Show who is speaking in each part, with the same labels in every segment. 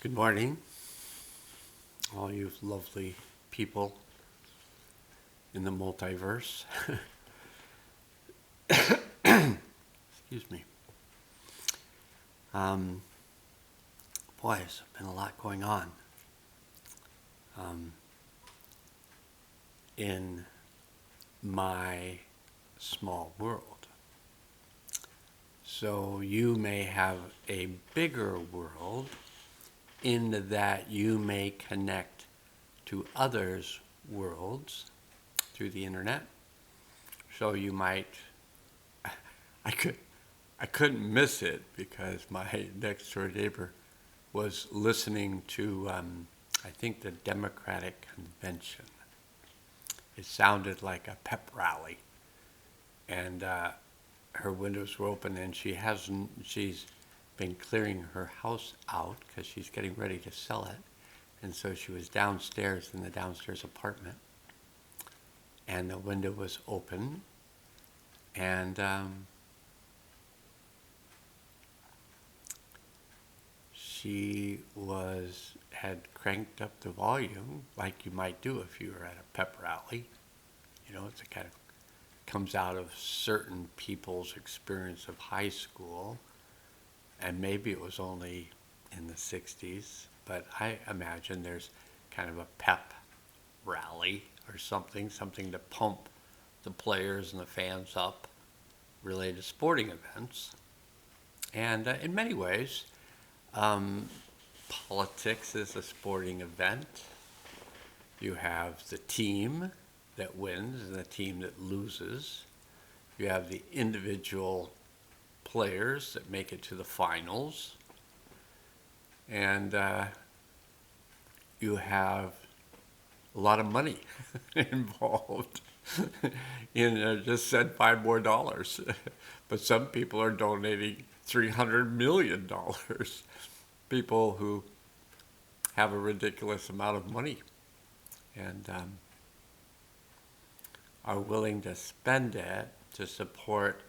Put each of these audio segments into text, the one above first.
Speaker 1: Good morning, all you lovely people in the multiverse. Excuse me. Um, Boy, there's been a lot going on in my small world. So you may have a bigger world in that you may connect to others' worlds through the internet. So you might, I couldn't miss it because my next door neighbor was listening to, I think, the Democratic convention. It sounded like a pep rally, and her windows were open, and she's been clearing her house out because she's getting ready to sell it, and so she was downstairs in the downstairs apartment, and the window was open, and she had cranked up the volume like you might do if you were at a pep rally. You know, it's a kind of comes out of certain people's experience of high school, and maybe it was only in the 60s, but I imagine there's kind of a pep rally or something to pump the players and the fans up related to sporting events. And in many ways, politics is a sporting event. You have the team that wins and the team that loses. You have the individual players that make it to the finals. And you have a lot of money involved. Just send $5 more. But some people are donating $300 million. People who have a ridiculous amount of money and are willing to spend it to support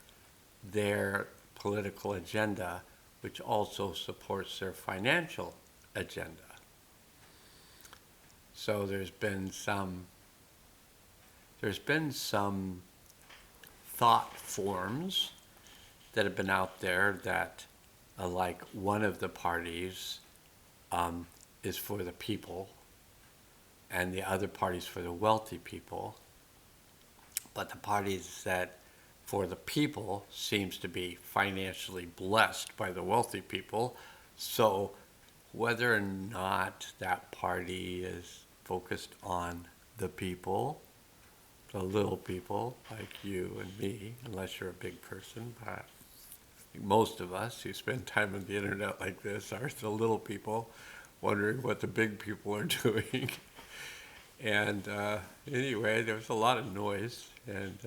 Speaker 1: their political agenda, which also supports their financial agenda. So there's been some thought forms that have been out there that like one of the parties is for the people and the other party's for the wealthy people. But the parties that for the people seems to be financially blessed by the wealthy people. So whether or not that party is focused on the people, the little people like you and me, unless you're a big person, but most of us who spend time on the internet like this are the little people wondering what the big people are doing. And anyway, there was a lot of noise and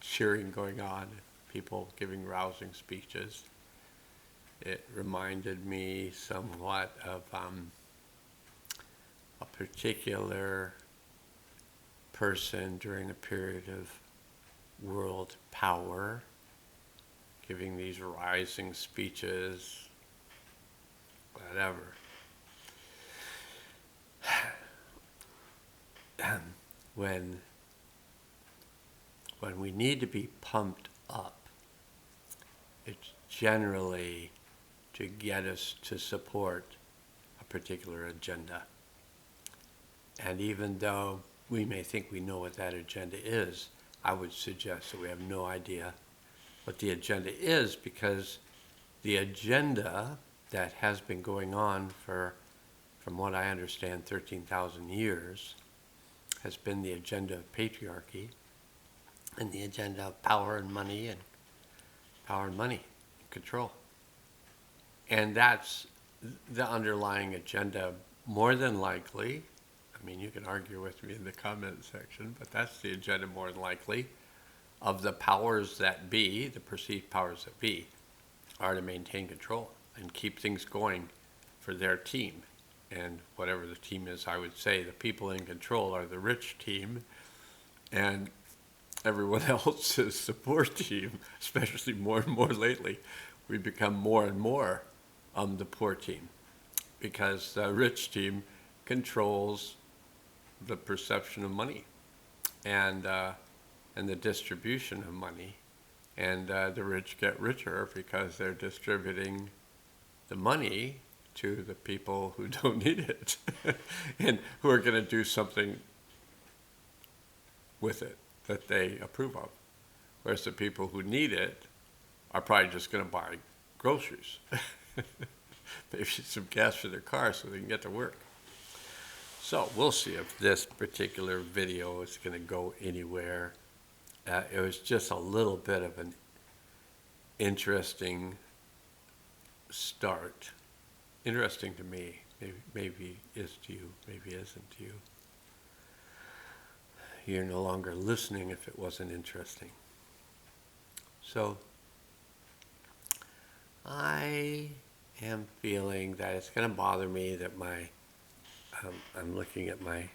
Speaker 1: cheering going on, people giving rousing speeches. It reminded me somewhat of a particular person during a period of world power, giving these rising speeches, whatever. When we need to be pumped up, it's generally to get us to support a particular agenda. And even though we may think we know what that agenda is, I would suggest that we have no idea what the agenda is, because the agenda that has been going on for, from what I understand, 13,000 years, has been the agenda of patriarchy and the agenda of power and money and control. And that's the underlying agenda, more than likely. I mean, you can argue with me in the comment section, but that's the agenda more than likely of the powers that be, the perceived powers that be, are to maintain control and keep things going for their team. And whatever the team is, I would say the people in control are the rich team, and everyone else is support team, especially more and more lately. We become more and more the poor team. because the rich team controls the perception of money and the distribution of money. And the rich get richer because they're distributing the money to the people who don't need it and who are going to do something with it that they approve of. Whereas the people who need it are probably just going to buy groceries, maybe some gas for their car so they can get to work. So we'll see if this particular video is going to go anywhere. It was just a little bit of an interesting start. Interesting to me. Maybe is to you, maybe isn't to you. You're no longer listening if it wasn't interesting. So I am feeling that it's going to bother me that I'm looking at my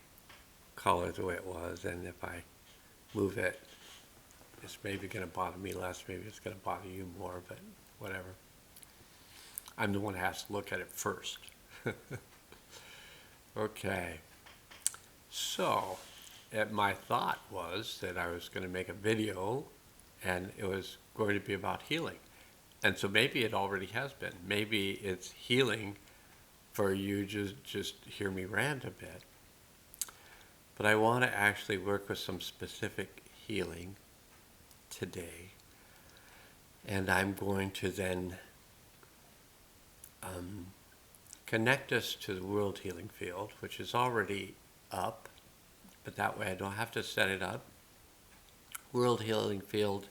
Speaker 1: collar the way it was, and if I move it, it's maybe going to bother me less, maybe it's going to bother you more, but whatever. I'm the one who has to look at it first. Okay. So, my thought was that I was going to make a video, and it was going to be about healing. And so maybe it already has been. Maybe it's healing for you just hear me rant a bit. But I want to actually work with some specific healing today. And I'm going to then connect us to the World Healing Field, which is already up, but that way I don't have to set it up. World Healing Field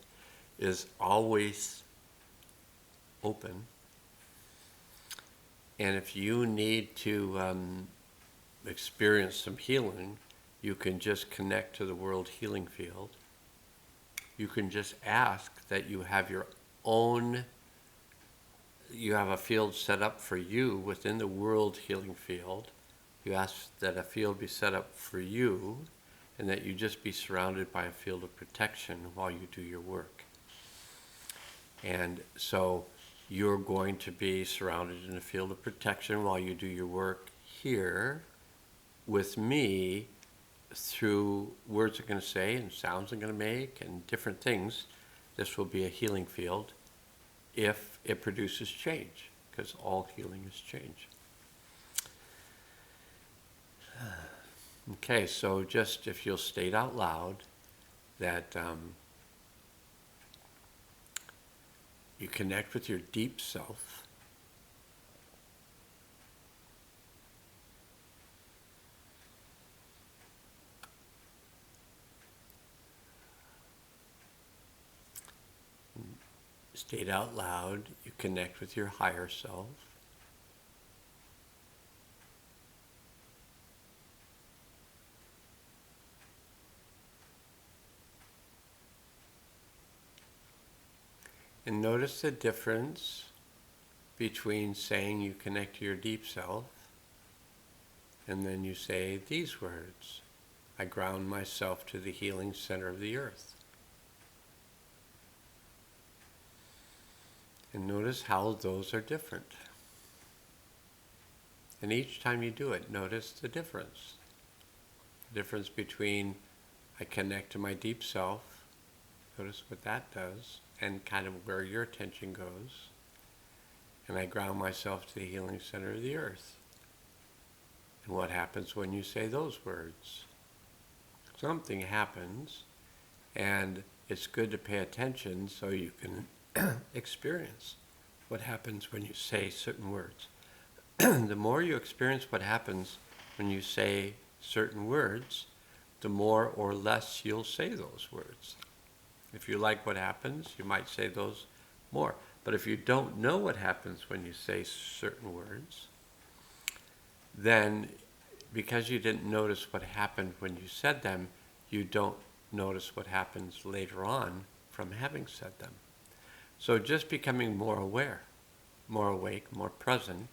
Speaker 1: is always open. And if you need to experience some healing, you can just connect to the World Healing Field. You can just ask that you have your own, you have a field set up for you within the World Healing Field. You ask that a field be set up for you and that you just be surrounded by a field of protection while you do your work. And so you're going to be surrounded in a field of protection while you do your work here with me through words I'm going to say and sounds I'm going to make and different things. This will be a healing field if it produces change, because all healing is change. Okay, so just if you'll state out loud that you connect with your deep self. State out loud, you connect with your higher self. And notice the difference between saying you connect to your deep self and then you say these words, I ground myself to the healing center of the earth. And notice how those are different. And each time you do it, notice the difference. The difference between I connect to my deep self, notice what that does, and kind of where your attention goes. And I ground myself to the healing center of the earth. And what happens when you say those words? Something happens, and it's good to pay attention so you can experience what happens when you say certain words. The more you experience what happens when you say certain words, the more or less you'll say those words. If you like what happens, you might say those more. But if you don't know what happens when you say certain words, then because you didn't notice what happened when you said them, you don't notice what happens later on from having said them. So just becoming more aware, more awake, more present,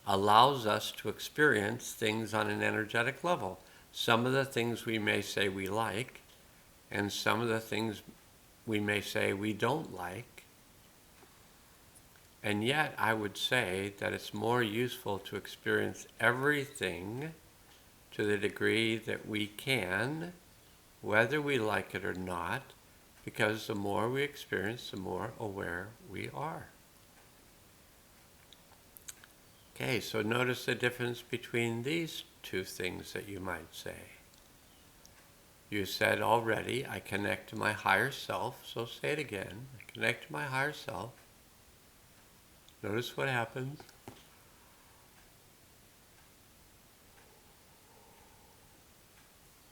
Speaker 1: allows us to experience things on an energetic level. Some of the things we may say we like, and some of the things we may say we don't like, And yet, I would say that it's more useful to experience everything to the degree that we can, whether we like it or not, because the more we experience, the more aware we are. Okay, so notice the difference between these two things that you might say. You said already, I connect to my higher self, so say it again. I connect to my higher self. Notice what happens.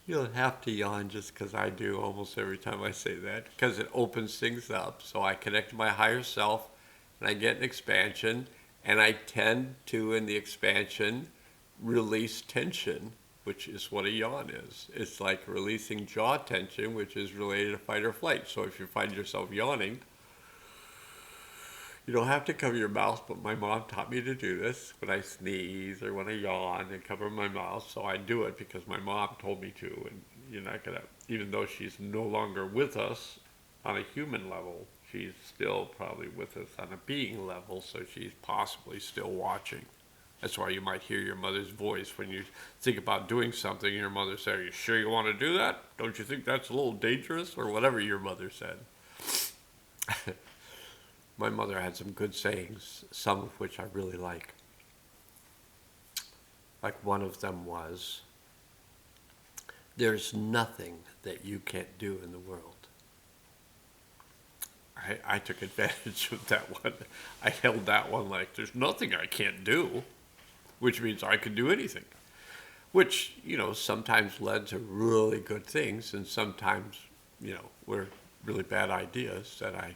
Speaker 1: You'll have to yawn just because I do almost every time I say that, because it opens things up. So I connect to my higher self, and I get an expansion, and I tend to, in the expansion, release tension, which is what a yawn is. It's like releasing jaw tension, which is related to fight or flight. So if you find yourself yawning, you don't have to cover your mouth, but my mom taught me to do this when I sneeze or when I yawn and cover my mouth. So I do it because my mom told me to. And you're not going to, even though she's no longer with us on a human level, she's still probably with us on a being level. So she's possibly still watching. That's why you might hear your mother's voice when you think about doing something. Your mother says, "Are you sure you want to do that? Don't you think that's a little dangerous?" Or whatever your mother said. My mother had some good sayings, some of which I really like. Like one of them was, there's nothing that you can't do in the world. I took advantage of that one. I held that one like, there's nothing I can't do, which means I can do anything. Which, sometimes led to really good things, and sometimes, were really bad ideas that I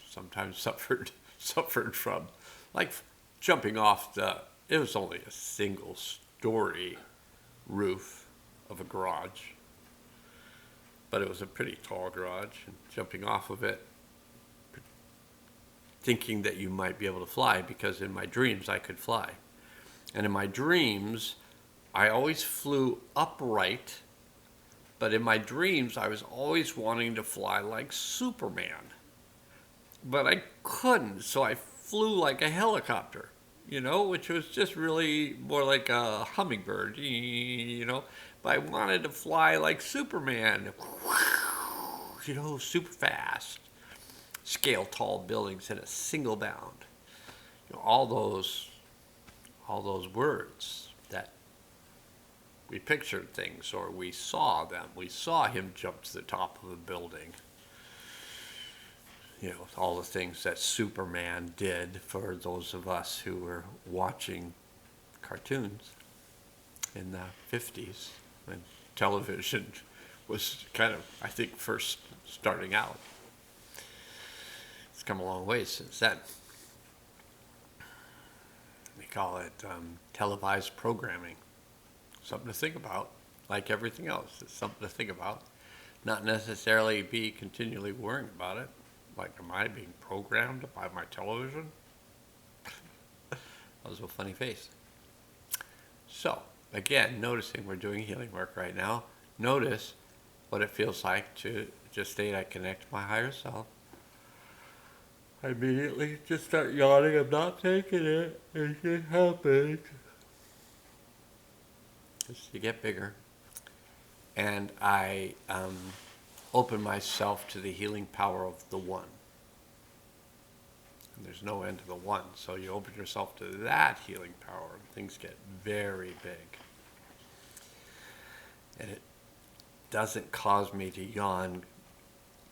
Speaker 1: sometimes suffered from, like jumping off it was only a single story roof of a garage, but it was a pretty tall garage, and jumping off of it, thinking that you might be able to fly, because in my dreams I could fly. And in my dreams, I always flew upright, but in my dreams I was always wanting to fly like Superman. But I couldn't, so I flew like a helicopter, which was just really more like a hummingbird, But I wanted to fly like Superman, super fast, scale tall buildings in a single bound. All those words that we pictured things, or we saw them. We saw him jump to the top of a building. All the things that Superman did for those of us who were watching cartoons in the 50s when television was kind of, I think, first starting out. It's come a long way since then. They call it televised programming. Something to think about, like everything else. It's something to think about. Not necessarily be continually worrying about it. Like, am I being programmed by my television? That was a funny face. So, again, noticing we're doing healing work right now. Notice what it feels like to just state, I connect to my higher self. I immediately just start yawning. I'm not taking it. It's just happening. Just to get bigger. And I open myself to the healing power of the one. And there's no end to the one. So you open yourself to that healing power, and things get very big. And it doesn't cause me to yawn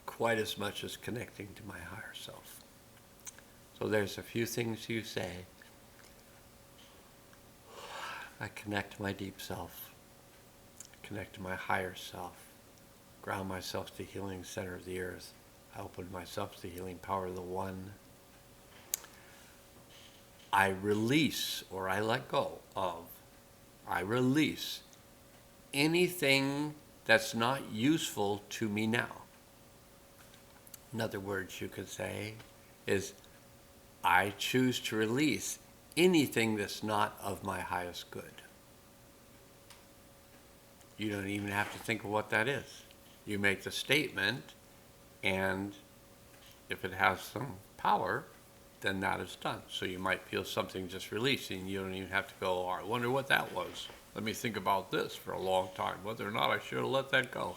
Speaker 1: quite as much as connecting to my higher self. So there's a few things you say. I connect to my deep self. I connect to my higher self. Ground myself to the healing center of the earth. I open myself to the healing power of the one. I release, or I let go of, I release anything that's not useful to me now. In other words, you could say is, I choose to release anything that's not of my highest good. You don't even have to think of what that is. You make the statement, and if it has some power, then that is done. So you might feel something just releasing. You don't even have to go, oh, I wonder what that was. Let me think about this for a long time, whether or not I should have let that go.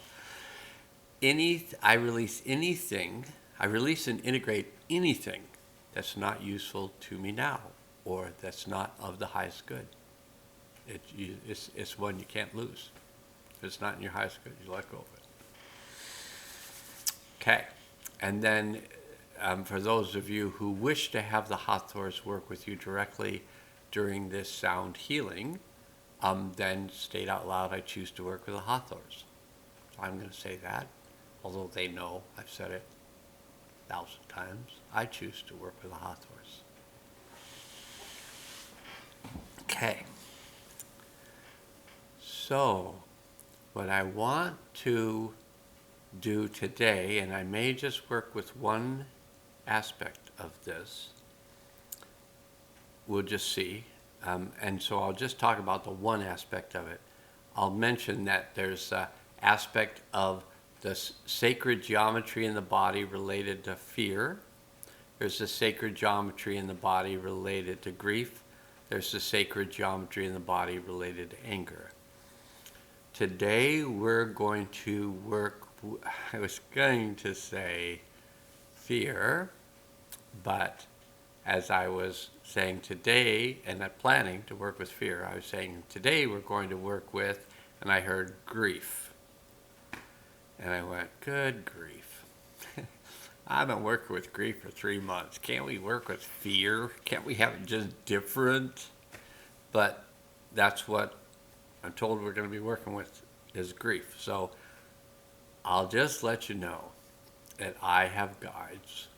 Speaker 1: I release anything, I release and integrate anything that's not useful to me now, or that's not of the highest good. It's one you can't lose. If it's not in your highest good, you let go of it. Okay, and then for those of you who wish to have the Hathors work with you directly during this sound healing, then state out loud, I choose to work with the Hathors. So I'm going to say that, although they know I've said it 1,000 times. I choose to work with the Hathors. Okay. So, what I want to do today, and I may just work with one aspect of this, we'll just see. And so I'll just talk about the one aspect of it. I'll mention that there's an aspect of the sacred geometry in the body related to fear. There's a sacred geometry in the body related to grief. There's a sacred geometry in the body related to anger. Today we're going to work, I was going to say fear, but as I was saying today, and I'm planning to work with fear, I was saying today we're going to work with, and I heard grief. And I went, good grief. I've been working with grief for 3 months. Can't we work with fear? Can't we have it just different? But that's what I'm told we're going to be working with, is grief. So I'll just let you know that I have guides.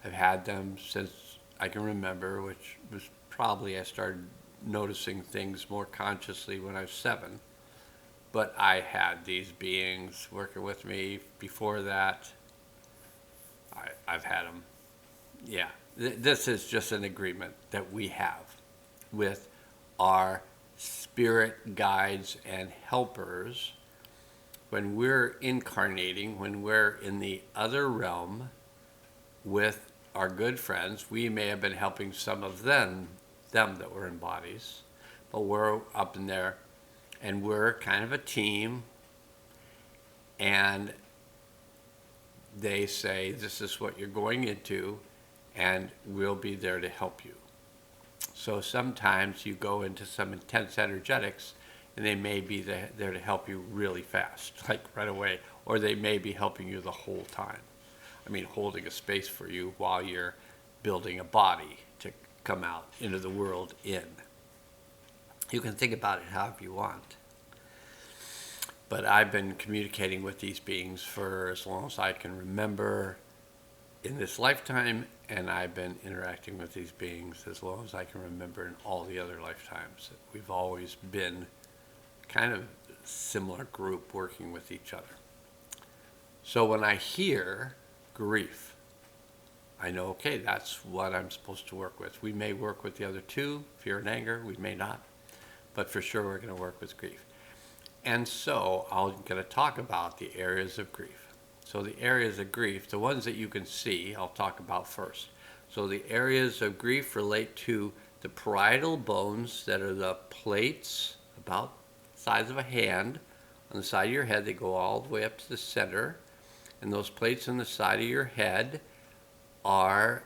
Speaker 1: I've had them since I can remember, which was probably I started noticing things more consciously when I was 7. But I had these beings working with me before that. I've had them. Yeah, this is just an agreement that we have with our spirit guides and helpers. When we're incarnating, when we're in the other realm with our good friends, we may have been helping some of them that were in bodies, but we're up in there and we're kind of a team, and they say, this is what you're going into, and we'll be there to help you. So sometimes you go into some intense energetics, and they may be there to help you really fast, like right away, or they may be helping you the whole time. I mean, holding a space for you while you're building a body to come out into the world in. You can think about it however you want. But I've been communicating with these beings for as long as I can remember in this lifetime, and I've been interacting with these beings as long as I can remember in all the other lifetimes. We've always been kind of a similar group working with each other. So when I hear grief, I know, okay, that's what I'm supposed to work with. We may work with the other two, fear and anger, we may not, but for sure we're going to work with grief. And so I'm going to talk about the areas of grief. So the areas of grief, the ones that you can see, I'll talk about first. So the areas of grief relate to the parietal bones that are the plates about the size of a hand on the side of your head. They go all the way up to the center. And those plates on the side of your head are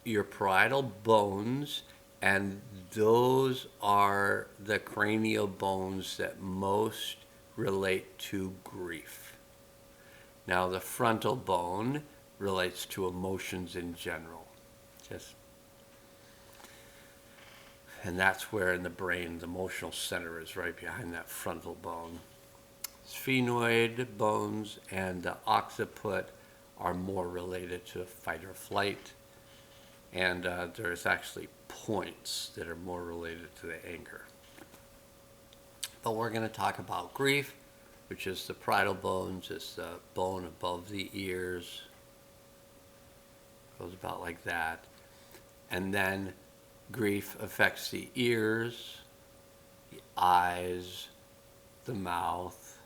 Speaker 1: your parietal bones, and those are the cranial bones that most relate to grief. Now, the frontal bone relates to emotions in general. And that's where in the brain the emotional center is, right behind that frontal bone. Sphenoid bones and the occiput are more related to fight or flight, and there's actually points that are more related to the anger. But we're going to talk about grief, which is the parietal bones. It's the bone above the ears. Goes about like that. And then grief affects the ears, the eyes, the mouth,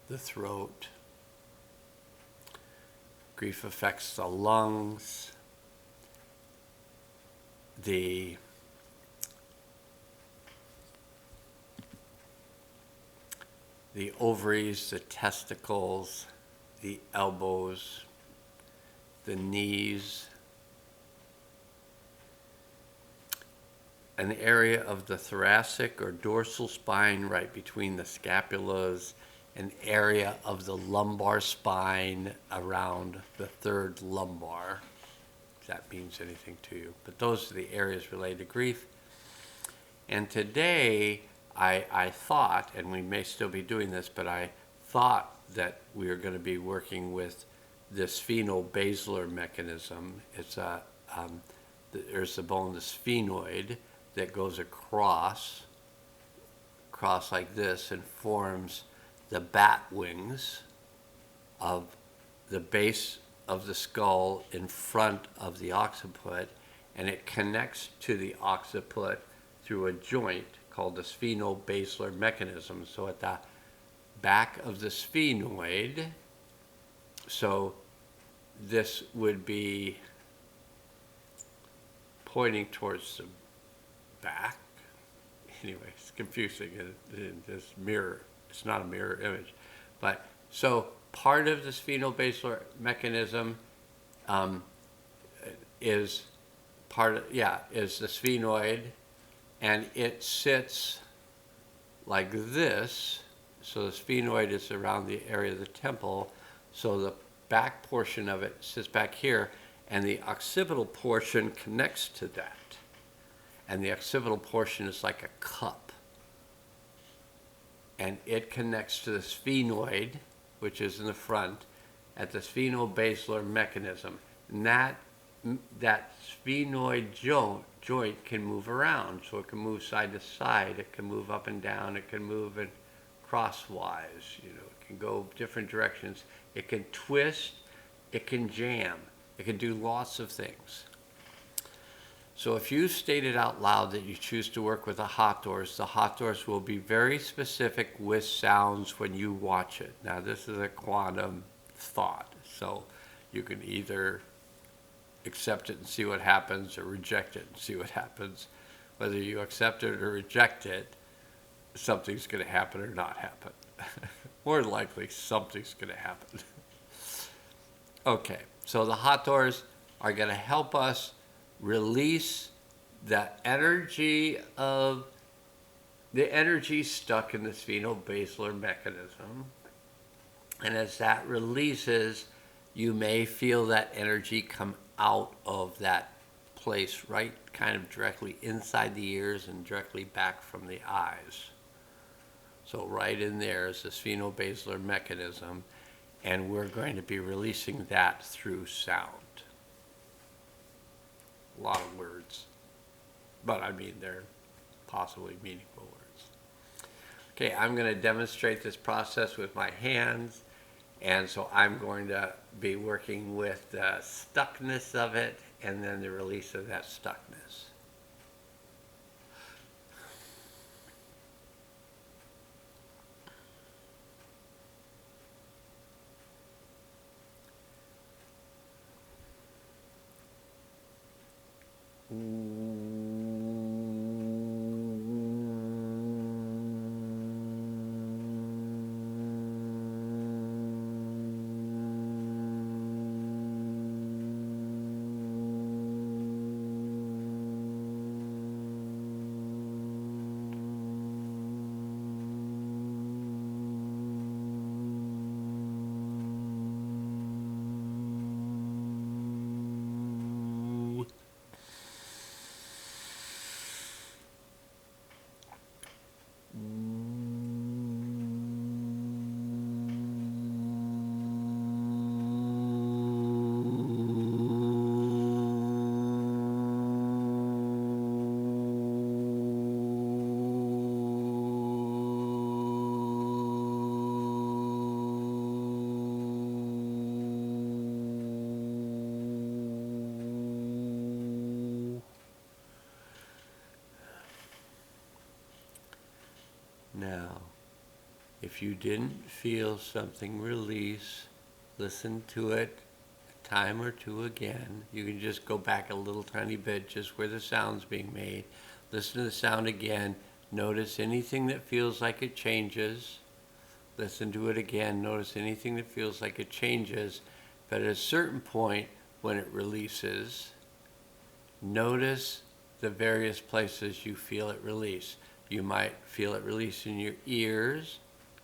Speaker 1: the throat. Grief affects the lungs, the ovaries, the testicles, the elbows, the knees, an area of the thoracic or dorsal spine right between the scapulas, an area of the lumbar spine around the third lumbar, if that means anything to you. But those are the areas related to grief. And today, I thought, and we may still be doing this, but I thought that we are going to be working with this spheno-basilar mechanism. It's there's the bone, the sphenoid, that goes across like this and forms the bat wings of the base of the skull in front of the occiput, and it connects to the occiput through a joint called the spheno-basilar mechanism. So at the back of the sphenoid, so this would be pointing towards the back. Anyway, it's confusing in this mirror. It's not a mirror image. But so part of the spheno-basilar mechanism is the sphenoid, and it sits like this. So the sphenoid is around the area of the temple. So the back portion of it sits back here, and the occipital portion connects to that. And the occipital portion is like a cup. And it connects to the sphenoid, which is in the front, at the spheno-basilar mechanism. And that sphenoid joint can move around. So it can move side to side, it can move up and down, it can move in crosswise, it can go different directions. It can twist, it can jam, it can do lots of things. So if you state it out loud that you choose to work with the Hathors will be very specific with sounds when you watch it. Now this is a quantum thought, so you can either accept it and see what happens, or reject it and see what happens. Whether you accept it or reject it, something's going to happen or not happen. More likely, something's going to happen. Okay, so the Hathors are going to help us release the energy stuck in the spheno-basilar mechanism. And as that releases, you may feel that energy come out of that place, right kind of directly inside the ears and directly back from the eyes. So right in there is the spheno-basilar mechanism, and we're going to be releasing that through sound. A lot of words, but I mean they're possibly meaningful words. Okay, I'm going to demonstrate this process with my hands, and so I'm going to be working with the stuckness of it and then the release of that stuckness. Now, if you didn't feel something release, listen to it time or two again. You can just go back a little tiny bit, just where the sound's being made. Listen to the sound again. Notice anything that feels like it changes. Listen to it again. Notice anything that feels like it changes. But at a certain point, when it releases, notice the various places you feel it release. You might feel it release in your ears,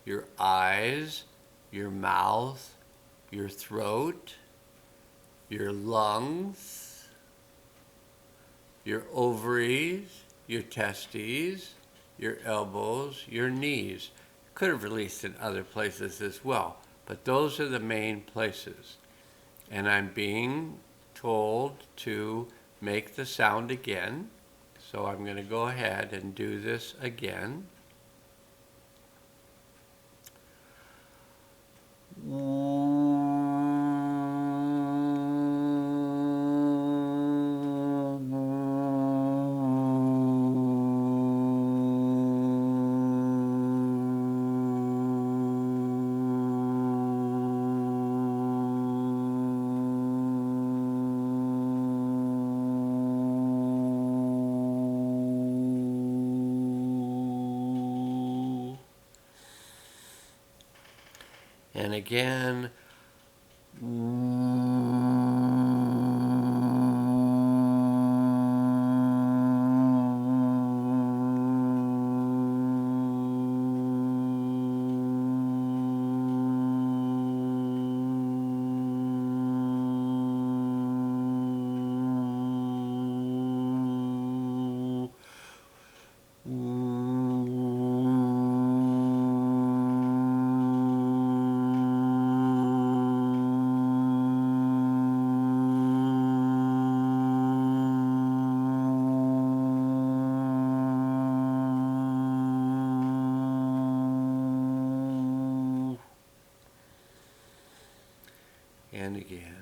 Speaker 1: your eyes, your mouth, your throat, your lungs, your ovaries, your testes, your elbows, your knees. Could have released in other places as well, but those are the main places. And I'm being told to make the sound again. So I'm going to go ahead and do this again. And again. And again.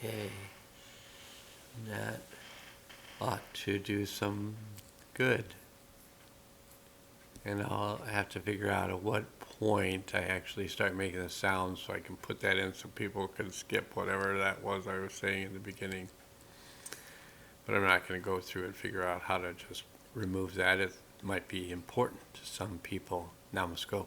Speaker 1: Okay, that ought to do some good. And I'll have to figure out at what point I actually start making the sound so I can put that in so people can skip whatever that was I was saying in the beginning. But I'm not going to go through and figure out how to just remove that. It might be important to some people. Namaste.